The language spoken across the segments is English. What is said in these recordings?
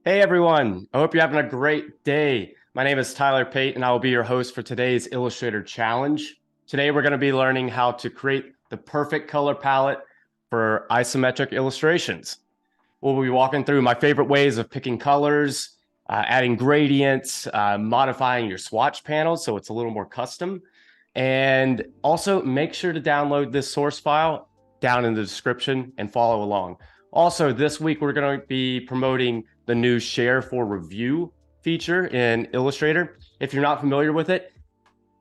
Hey everyone, I hope you're having a great day. My name is Tyler Pate and I will be your host for today's Illustrator Challenge. Today we're going to be learning how to create the perfect color palette for isometric illustrations. We'll be walking through my favorite ways of picking colors, adding gradients, modifying your swatch panels so it's a little more custom. And also make sure to download this source file down in the description and follow along. Also, this week we're going to be promoting the new Share for Review feature in Illustrator. If you're not familiar with it,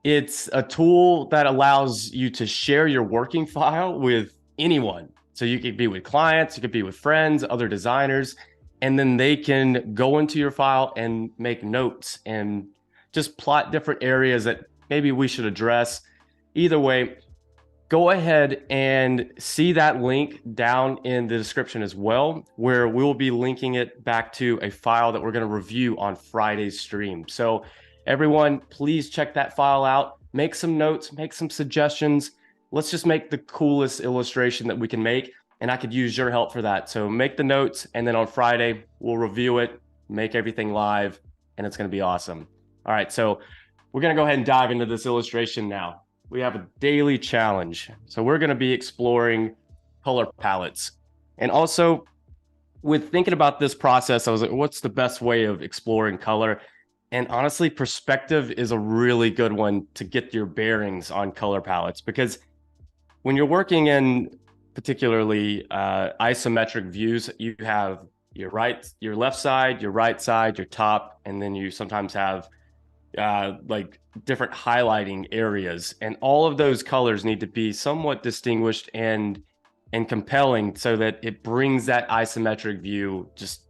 it's a tool that allows you to share your working file with anyone. So you could be with clients, you could be with friends, other designers, and then they can go into your file and make notes and just plot different areas that maybe we should address. Either way, go ahead and see that link down in the description as well, where we'll be linking it back to a file that we're going to review on Friday's stream. So everyone, please check that file out, make some notes, make some suggestions. Let's just make the coolest illustration that we can make, and I could use your help for that. So make the notes, and then on Friday, we'll review it, make everything live, and it's going to be awesome. All right, so we're going to go ahead and dive into this illustration now. We have a daily challenge. So we're going to be exploring color palettes. And also, with thinking about this process, I was like, what's the best way of exploring color? And honestly, perspective is a really good one to get your bearings on color palettes, because when you're working in particularly isometric views, you have your left side, your right side, your top, and then you sometimes have like different highlighting areas, and all of those colors need to be somewhat distinguished and compelling so that it brings that isometric view just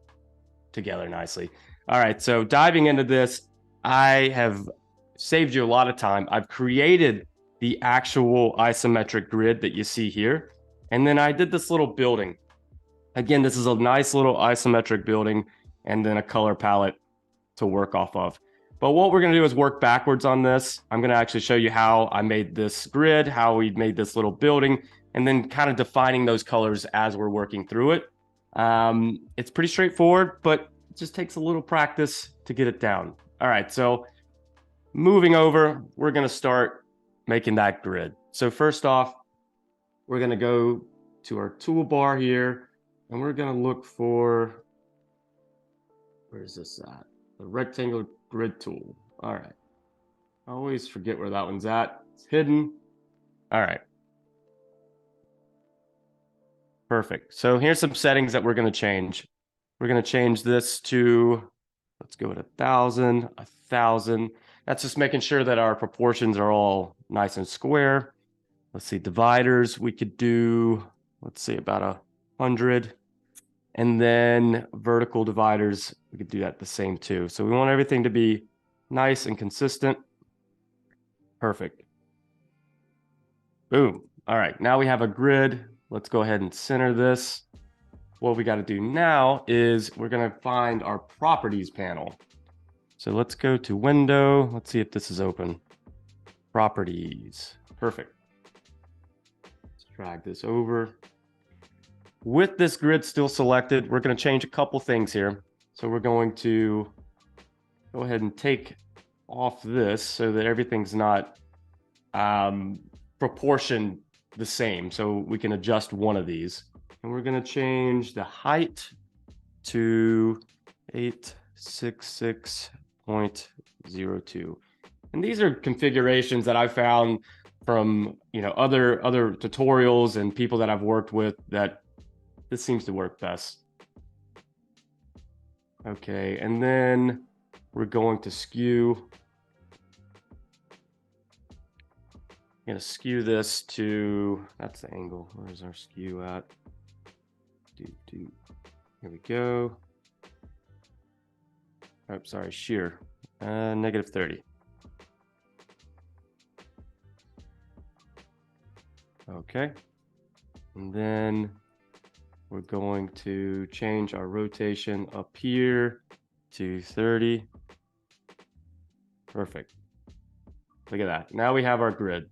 together nicely. All right, so diving into this, I have saved you a lot of time. I've created the actual isometric grid that you see here, and then I did this little building. Again, this is a nice little isometric building and then a color palette to work off of. But what we're going to do is work backwards on this. I'm going to actually show you how I made this grid, how we made this little building, and then kind of defining those colors as we're working through it. It's pretty straightforward, but it just takes a little practice to get it down. All right, so moving over, we're going to start making that grid. So first off, we're going to go to our toolbar here, and we're going to look for, where is this at? The rectangular grid tool. All right. I always forget where that one's at. It's hidden. All right. Perfect. So here's some settings that we're going to change. We're going to change this to, let's go at 1,000, 1,000. That's just making sure that our proportions are all nice and square. Let's see, dividers, we could do, let's see, about 100. And then vertical dividers, we could do that the same too. So we want everything to be nice and consistent. Perfect. Boom. All right, now we have a grid. Let's go ahead and center this. What we got to do now is we're going to find our properties panel. So let's go to window. Let's see if this is open. Properties. Perfect. Let's drag this over. With this grid still selected, we're going to change a couple things here. So we're going to go ahead and take off this so that everything's not proportioned the same. So we can adjust one of these. And we're going to change the height to 866.02. And these are configurations that I found from other tutorials and people that I've worked with that this seems to work best. Okay, and then we're going to skew. I'm going to skew this to, that's the angle. Where's our skew at? Here we go. Oh, sorry, shear. -30. Okay. And then we're going to change our rotation up here to 30. Perfect. Look at that. Now we have our grid.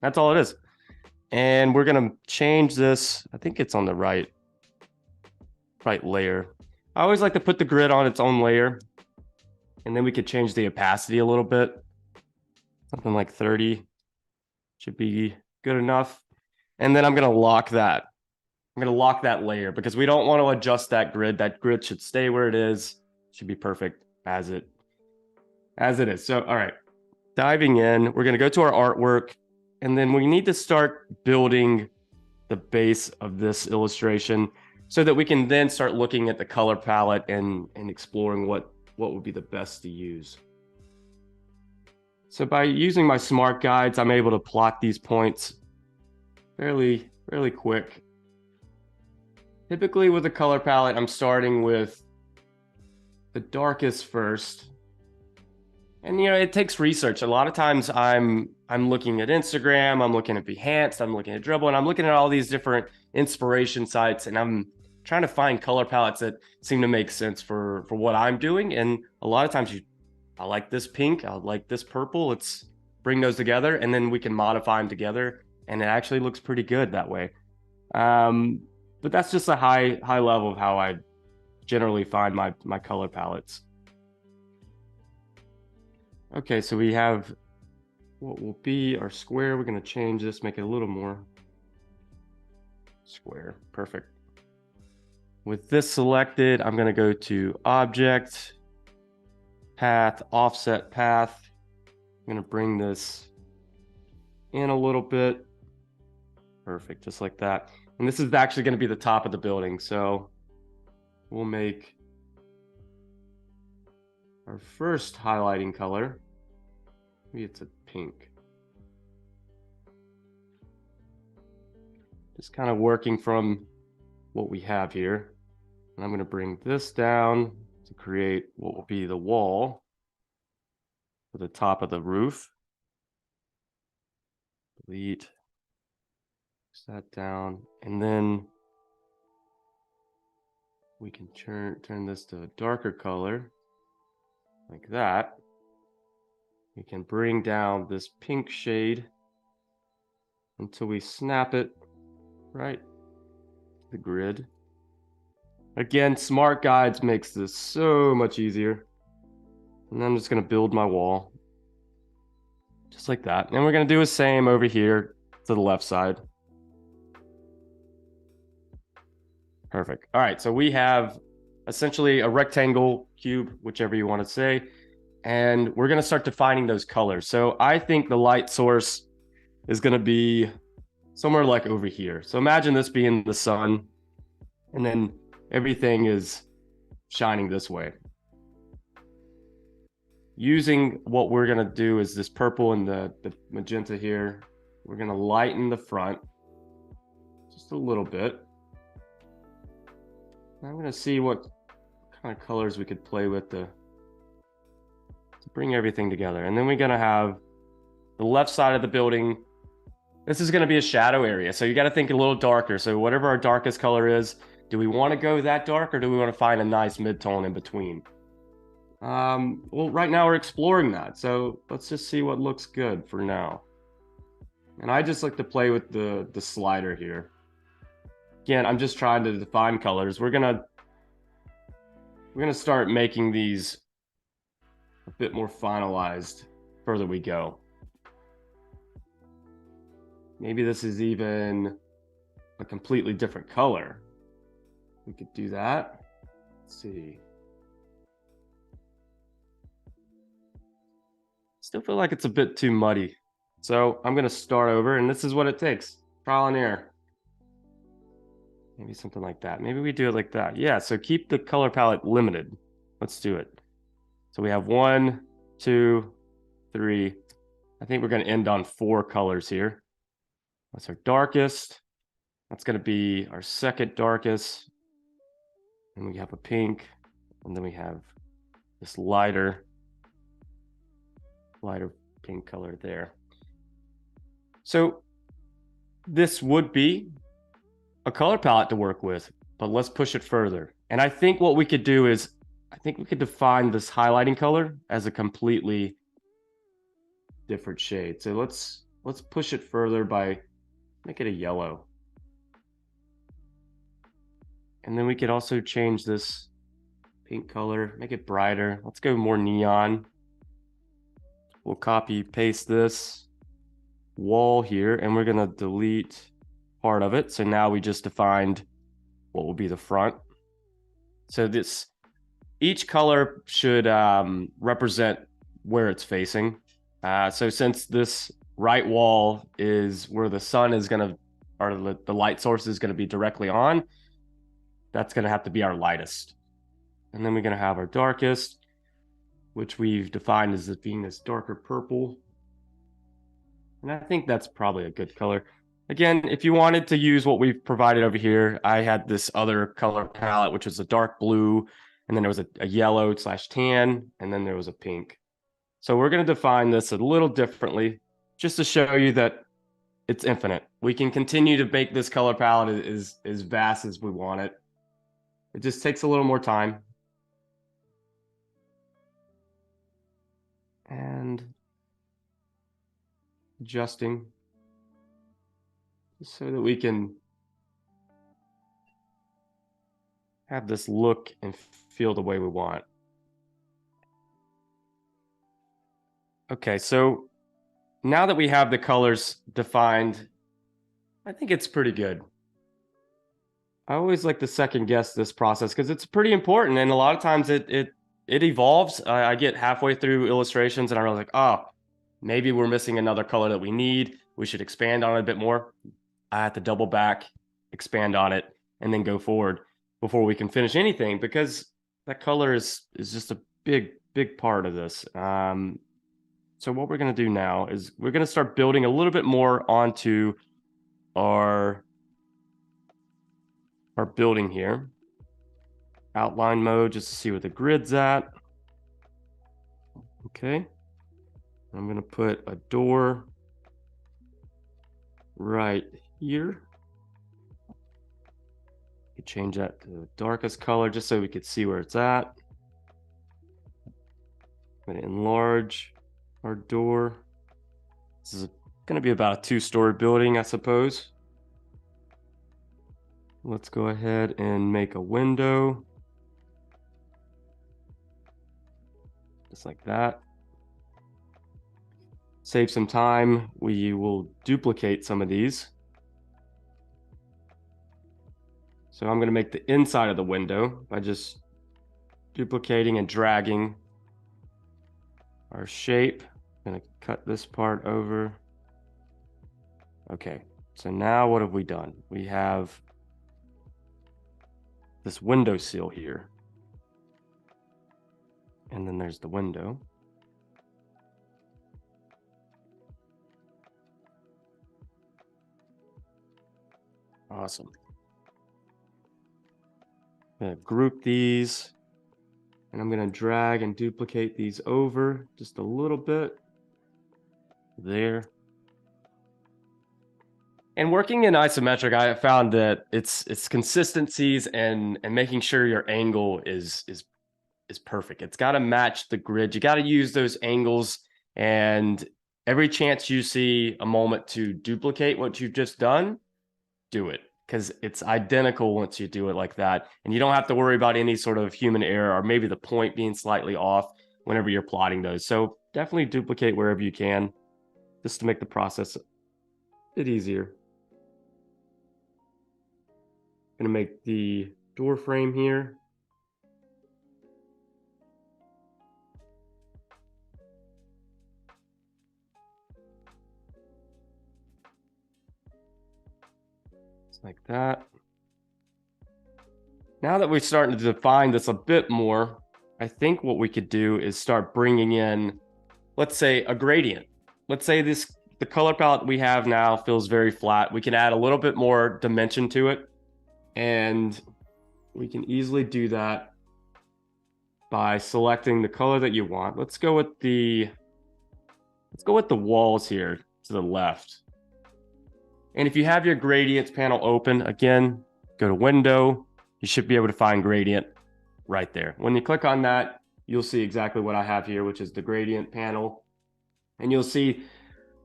That's all it is. And we're going to change this. I think it's on the right layer. I always like to put the grid on its own layer, and then we could change the opacity a little bit. Something like 30 should be good enough. And then I'm going to lock that. I'm going to lock that layer because we don't want to adjust that grid. That grid should stay where it is. It should be perfect as it is. So, all right, diving in, we're going to go to our artwork, and then we need to start building the base of this illustration so that we can then start looking at the color palette and exploring what would be the best to use. So by using my smart guides, I'm able to plot these points fairly quick. Typically with a color palette, I'm starting with the darkest first. And you know, it takes research. A lot of times I'm looking at Instagram, I'm looking at Behance, I'm looking at Dribble, and I'm looking at all these different inspiration sites, and I'm trying to find color palettes that seem to make sense for what I'm doing. And a lot of times I like this pink, I like this purple. Let's bring those together, and then we can modify them together, and it actually looks pretty good that way. But that's just a high level of how I generally find my color palettes. Okay, so we have what will be our square. We're going to change this, make it a little more square. Perfect. With this selected, I'm going to go to Object, Path, Offset Path. I'm going to bring this in a little bit. Perfect, just like that. And this is actually going to be the top of the building. So we'll make our first highlighting color. Maybe it's a pink. Just kind of working from what we have here. And I'm going to bring this down to create what will be the wall for the top of the roof. Delete. Push that down. And then we can turn this to a darker color like that. We can bring down this pink shade until we snap it right to the grid. Again, smart guides makes this so much easier. And I'm just going to build my wall just like that. And we're going to do the same over here to the left side. Perfect. All right, so we have essentially a rectangle, cube, whichever you want to say, and we're going to start defining those colors. So I think the light source is going to be somewhere like over here. So imagine this being the sun, and then everything is shining this way. Using what we're going to do is this purple and the magenta here. We're going to lighten the front just a little bit. I'm going to see what kind of colors we could play with to bring everything together. And then we're going to have the left side of the building. This is going to be a shadow area. So you got to think a little darker. So whatever our darkest color is, do we want to go that dark, or do we want to find a nice mid-tone in between? Well, right now we're exploring that. So let's just see what looks good for now. And I just like to play with the slider here. Again, I'm just trying to define colors. We're gonna start making these a bit more finalized further we go. Maybe this is even a completely different color. We could do that. Let's see. Still feel like it's a bit too muddy. So I'm gonna start over, and this is what it takes. Trial and error. Maybe something like that. Maybe we do it like that. Yeah, so keep the color palette limited. Let's do it. So we have 1, 2, 3. I think we're going to end on 4 colors here. That's our darkest. That's going to be our second darkest. And we have a pink. And then we have this lighter pink color there. So this would be a color palette to work with, but let's push it further. And I think what we could do is, I think we could define this highlighting color as a completely different shade. So let's push it further by make it a yellow. And then we could also change this pink color, make it brighter. Let's go more neon. We'll copy paste this wall here, and we're gonna delete part of it. So now we just defined what will be the front. So each color should represent where it's facing. So since this right wall is where the sun is gonna, or the light source is gonna be directly on, that's gonna have to be our lightest. And then we're gonna have our darkest, which we've defined as being this darker purple. And I think that's probably a good color. Again, if you wanted to use what we've provided over here, I had this other color palette, which was a dark blue, and then there was a yellow / tan, and then there was a pink. So we're going to define this a little differently, just to show you that it's infinite. We can continue to make this color palette as vast as we want it. It just takes a little more time. And adjusting so that we can have this look and feel the way we want. Okay, so now that we have the colors defined, I think it's pretty good. I always like to second guess this process because it's pretty important, and a lot of times it evolves. I get halfway through illustrations and I realize like, oh, maybe we're missing another color that we need. We should expand on it a bit more. I have to double back, expand on it, and then go forward before we can finish anything, because that color is just a big part of this. So what we're going to do now is we're going to start building a little bit more onto our building here. Outline mode, just to see where the grid's at. Okay. I'm going to put a door right here. You change that to the darkest color just so we could see where it's at. I'm going to enlarge our door. This is going to be about a 2-story building, I suppose. Let's go ahead and make a window. Just like that. Save some time. We will duplicate some of these. So I'm going to make the inside of the window by just duplicating and dragging our shape. I'm going to cut this part over. Okay, so now what have we done? We have this window sill here. And then there's the window. Awesome. I'm going to group these, and I'm going to drag and duplicate these over just a little bit. There. And working in isometric, I have found that it's consistencies and making sure your angle is perfect. It's got to match the grid. You got to use those angles, and every chance you see a moment to duplicate what you've just done, do it, because it's identical once you do it like that, and you don't have to worry about any sort of human error or maybe the point being slightly off whenever you're plotting those. So definitely duplicate wherever you can, just to make the process a bit easier. Gonna make the door frame here. Just like that. Now that we're starting to define this a bit more, I think what we could do is start bringing in, let's say, a gradient. Let's say the color palette we have now feels very flat. We can add a little bit more dimension to it, and we can easily do that by selecting the color that you want. Let's go with the walls here to the left. And if you have your gradients panel open, again, go to window. You should be able to find gradient right there. When you click on that, you'll see exactly what I have here, which is the gradient panel. And you'll see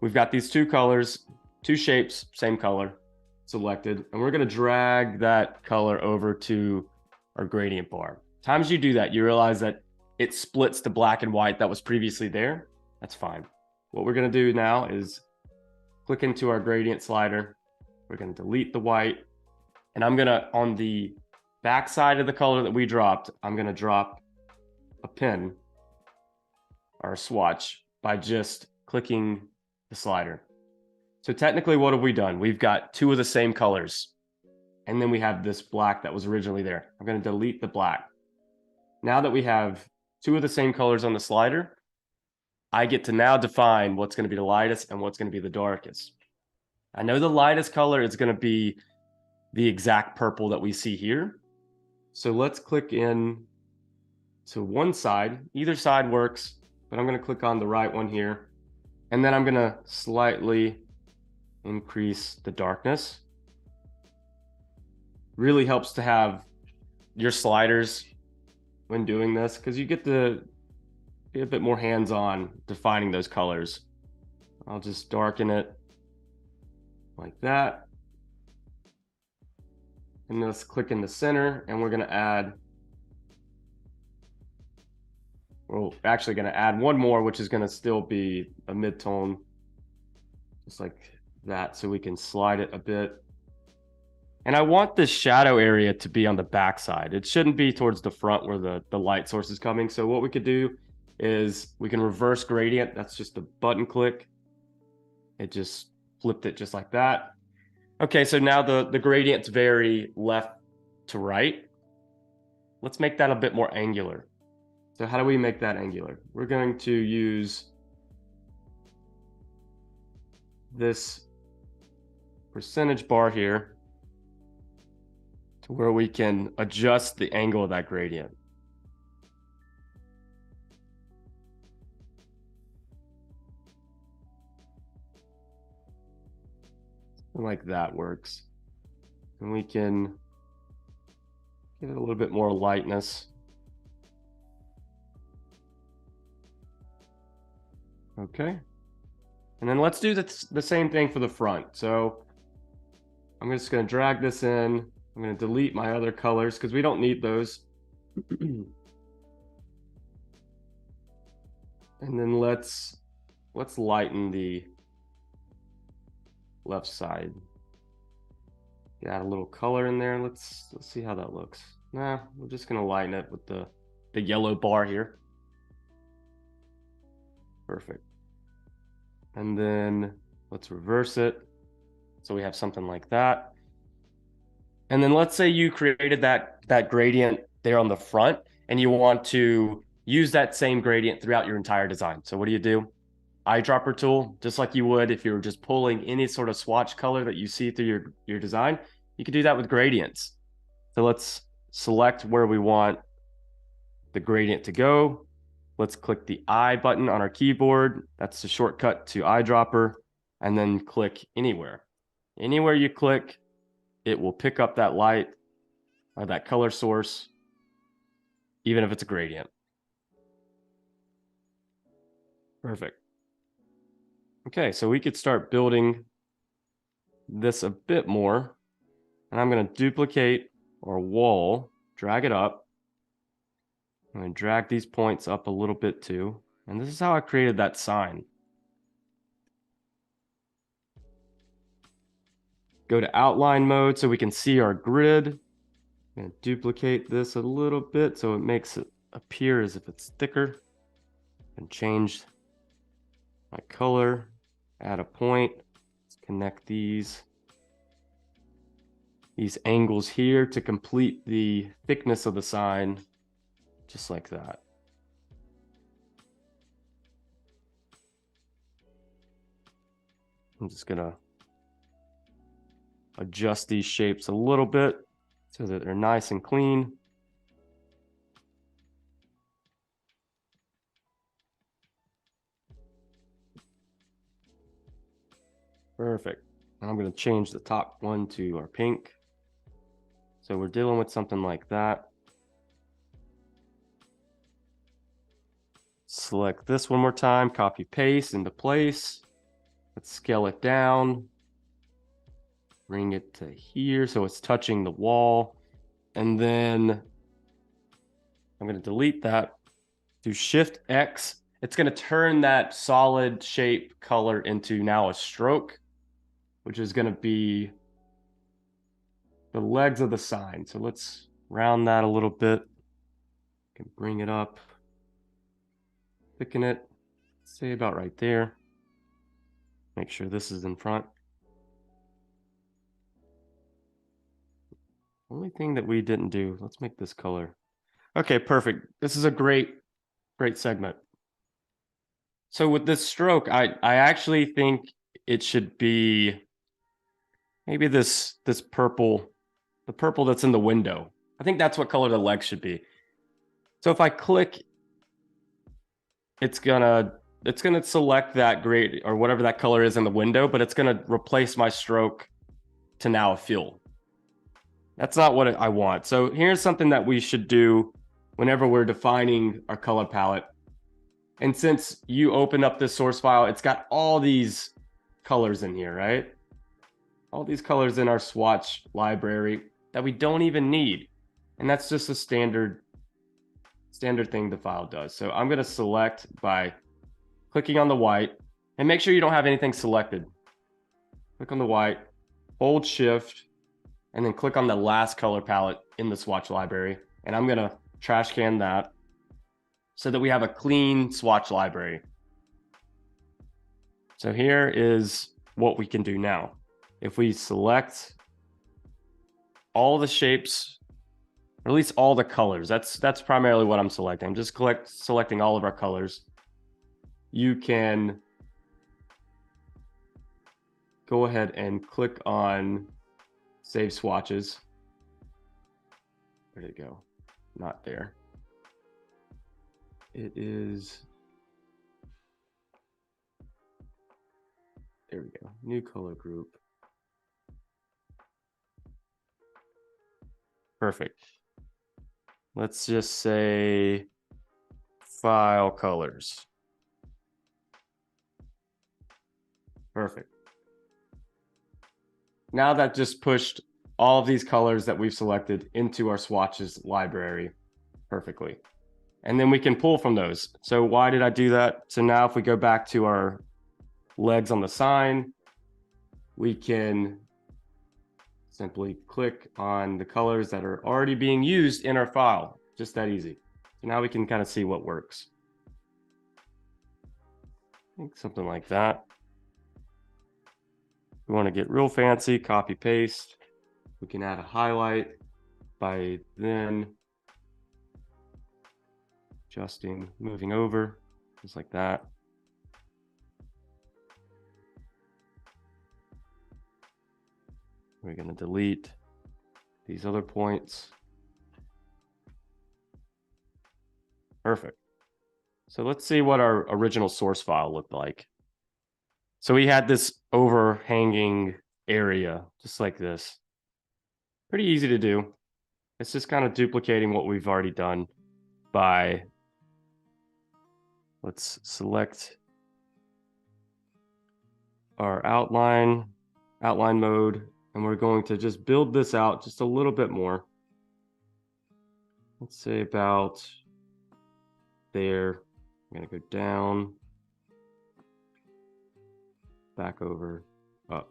we've got these two colors, two shapes, same color selected. And we're going to drag that color over to our gradient bar. Times you do that, you realize that it splits the black and white that was previously there. That's fine. What we're going to do now is click into our gradient slider. We're going to delete the white, and I'm going to, on the back side of the color that we dropped, I'm going to drop a pin or a swatch by just clicking the slider. So technically, what have we done? We've got two of the same colors, and then we have this black that was originally there. I'm going to delete the black. Now that we have two of the same colors on the slider, I get to now define what's going to be the lightest and what's going to be the darkest. I know the lightest color is going to be the exact purple that we see here. So let's click in to one side. Either side works, but I'm going to click on the right one here. And then I'm going to slightly increase the darkness. Really helps to have your sliders when doing this, because you get to be a bit more hands-on defining those colors. I'll just darken it like that. And let's click in the center, and we're going to add, we're actually going to add one more, which is going to still be a mid-tone, just like that, so we can slide it a bit. And I want this shadow area to be on the back side. It shouldn't be towards the front where the light source is coming. So what we could do is we can reverse gradient. That's just a button click. It just flipped it just like that. Okay, so now the gradient's very left to right. Let's make that a bit more angular. So how do we make that angular? We're going to use this percentage bar here to where we can adjust the angle of that gradient. Something like that works. And we can give it a little bit more lightness. Okay. And then let's do the same thing for the front. So I'm just going to drag this in. I'm going to delete my other colors because we don't need those. And then let's lighten the left side. Add a little color in there. Let's see how that looks. Nah, we're just going to lighten it with the yellow bar here. Perfect. And then let's reverse it. So we have something like that. And then let's say you created that gradient there on the front, and you want to use that same gradient throughout your entire design. So what do? Eyedropper tool, just like you would if you were just pulling any sort of swatch color that you see through your design. You could do that with gradients. So let's select where we want the gradient to go. Let's click the I button on our keyboard. That's the shortcut to eyedropper. And then click anywhere. Anywhere you click, it will pick up that light or that color source, even if it's a gradient. Perfect. Okay, so we could start building this a bit more. And I'm going to duplicate our wall, drag it up. I'm going to drag these points up a little bit too. And this is how I created that sign. Go to outline mode so we can see our grid. I'm going to duplicate this a little bit so it makes it appear as if it's thicker. And change my color, add a point, let's connect these angles here to complete the thickness of the sign, just like that. I'm just gonna adjust these shapes a little bit so that they're nice and clean. Perfect. I'm going to change the top one to our pink. So we're dealing with something like that. Select this one more time, copy paste into place. Let's scale it down. Bring it to here so it's touching the wall. And then I'm going to delete that. Do Shift X. It's going to turn that solid shape color into now a stroke, which is going to be the legs of the sign. So let's round that a little bit. Can bring it up, thicken it, say about right there. Make sure this is in front. Only thing that we didn't do, let's make this color. Okay, perfect. This is a great segment. So with this stroke, I actually think it should be maybe this purple, the purple that's in the window. I think that's what color the legs should be. So if I click, it's gonna select that gray or whatever that color is in the window, but it's gonna replace my stroke to now a fill. That's not what I want. So here's something that we should do whenever we're defining our color palette. And since you open up this source file, it's got all these colors in here, right? All these colors in our swatch library that we don't even need. And that's just a standard thing the file does. So I'm going to select by clicking on the white, and make sure you don't have anything selected. Click on the white, hold Shift, and then click on the last color palette in the swatch library. And I'm going to trash can that so that we have a clean swatch library. So here is what we can do now. If we select all the shapes, or at least all the colors, that's primarily what I'm selecting. I'm just selecting all of our colors. You can go ahead and click on Save Swatches. Where did it go? Not there. It is, there we go, new color group. Perfect. Let's just say file colors. Perfect. Now that just pushed all of these colors that we've selected into our swatches library perfectly. And then we can pull from those. So why did I do that? So now if we go back to our legs on the sign, we can simply click on the colors that are already being used in our file. Just that easy. So now we can kind of see what works. I think something like that. We want to get real fancy, copy paste. We can add a highlight by then adjusting, moving over, just like that. We're going to delete these other points. Perfect. So let's see what our original source file looked like. So we had this overhanging area, just like this. Pretty easy to do. It's just kind of duplicating what we've already done by, let's select our outline mode, and we're going to just build this out just a little bit more. Let's say about there. I'm going to go down, back over, up.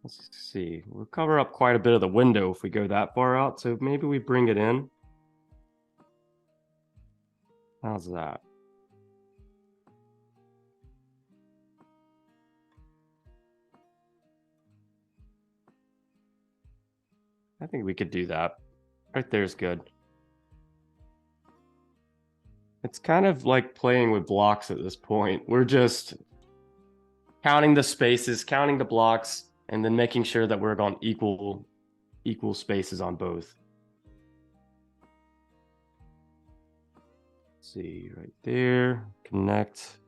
Let's see, we'll cover up quite a bit of the window if we go that far out, so maybe we bring it in. How's that? I think we could do that. Right there is good. It's kind of like playing with blocks at this point. We're just counting the spaces, counting the blocks, and then making sure that we're on equal spaces on both. Let's see, right there, connect.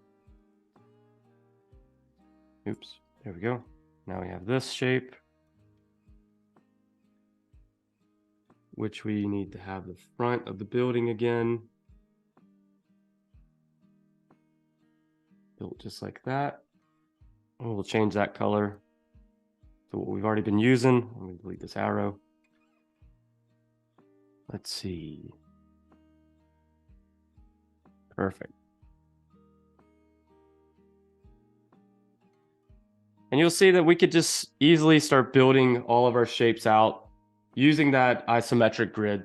Oops, there we go. Now we have this shape, which we need to have the front of the building again. Built just like that. And we'll change that color to what we've already been using. I'm going to delete this arrow. Let's see. Perfect. And you'll see that we could just easily start building all of our shapes out using that isometric grid.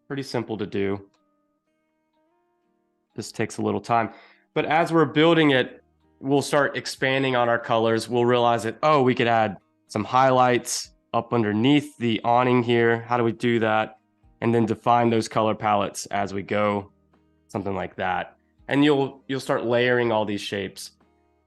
Pretty simple to do. This takes a little time. But as we're building it, we'll start expanding on our colors. We'll realize that, oh, we could add some highlights up underneath the awning here. How do we do that? And then define those color palettes as we go, something like that. And you'll start layering all these shapes.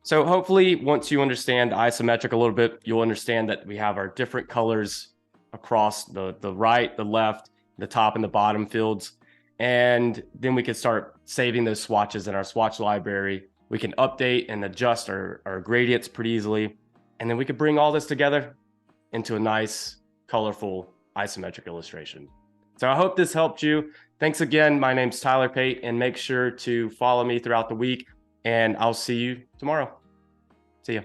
So hopefully once you understand isometric a little bit, you'll understand that we have our different colors across the right, the left, the top and the bottom fields. And then we can start saving those swatches in our swatch library. We can update and adjust our gradients pretty easily. And then we could bring all this together into a nice, colorful isometric illustration. So I hope this helped you. Thanks again. My name's Tyler Pate, and make sure to follow me throughout the week, and I'll see you tomorrow. See ya.